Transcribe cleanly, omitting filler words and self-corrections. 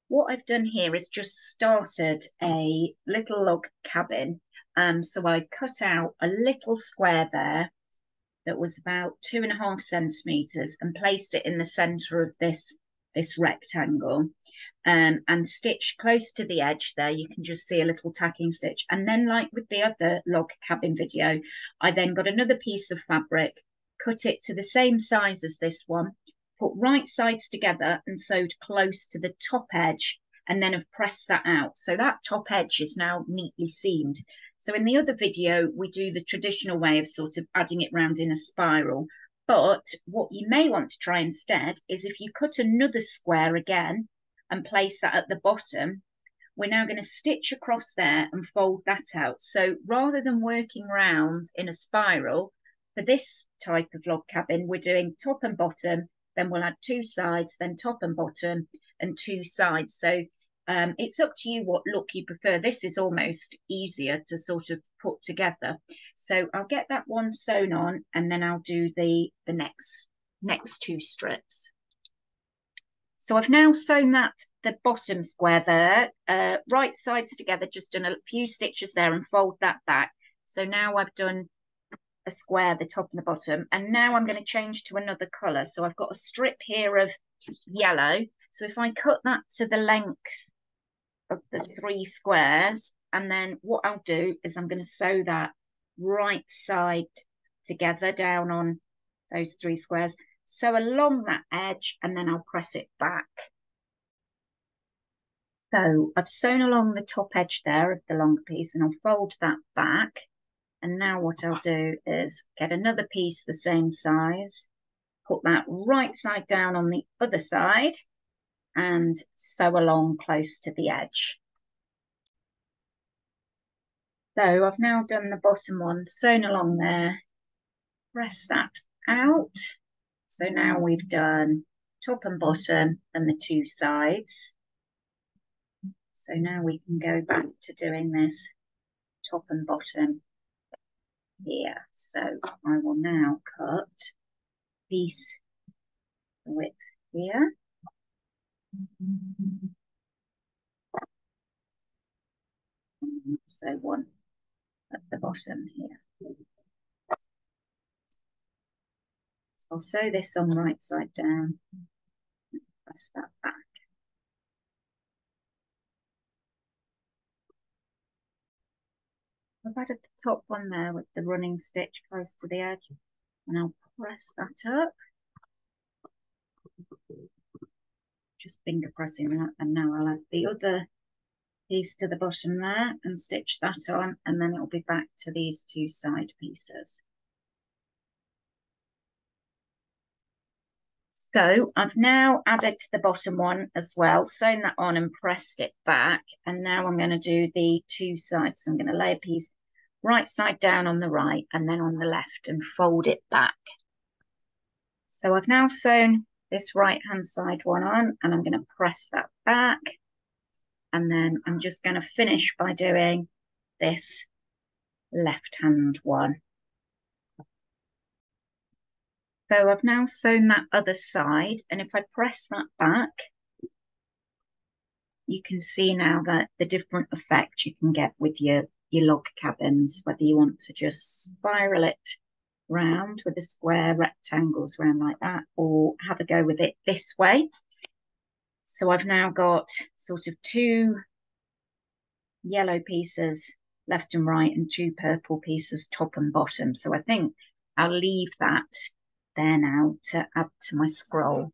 what I've done here is just started a little log cabin. So I cut out a little square there that was about 2.5 centimeters and placed it in the center of this rectangle, and stitched close to the edge there. You can just see a little tacking stitch. And then, like with the other log cabin video, I then got another piece of fabric, cut it to the same size as this one, put right sides together and sewed close to the top edge, and then have pressed that out. So that top edge is now neatly seamed. So in the other video, we do the traditional way of sort of adding it round in a spiral. But what you may want to try instead is if you cut another square again and place that at the bottom, we're now going to stitch across there and fold that out. So rather than working round in a spiral, for this type of log cabin, we're doing top and bottom, then we'll add two sides, then top and bottom and two sides. So it's up to you what look you prefer. This is almost easier to sort of put together. So I'll get that one sewn on and then I'll do the next two strips. So I've now sewn the bottom square there, right sides together, just done a few stitches there and fold that back. So now I've done a square, the top and the bottom, and now I'm going to change to another colour. So I've got a strip here of yellow. So if I cut that to the length of the 3 squares, and then what I'll do is I'm going to sew that right side together down on those 3 squares, sew along that edge, and then I'll press it back. So I've sewn along the top edge there of the long piece, and I'll fold that back. And now what I'll do is get another piece the same size, put that right side down on the other side, and sew along close to the edge. So I've now done the bottom one, sewn along there, press that out. So now we've done top and bottom and the 2 sides. So now we can go back to doing this top and bottom here. So I will now cut piece width here. And so one at the bottom here. So I'll sew this on right side down, press that back. I've added the top one there with the running stitch close to the edge, and I'll press that up. Just finger pressing that, and now I'll add the other piece to the bottom there and stitch that on, and then it'll be back to these 2 side pieces. So I've now added to the bottom one as well, sewn that on and pressed it back, and now I'm going to do the 2 sides. So I'm going to lay a piece right side down on the right and then on the left and fold it back. So I've now sewn this right hand side one on, and I'm going to press that back, and then I'm just going to finish by doing this left hand one. So I've now sewn that other side, and if I press that back, you can see now that the different effect you can get with your log cabins, whether you want to just spiral it round with the square rectangles round like that, or have a go with it this way. So I've now got sort of 2 yellow pieces left and right and 2 purple pieces top and bottom. So I think I'll leave that there now to add to my scroll.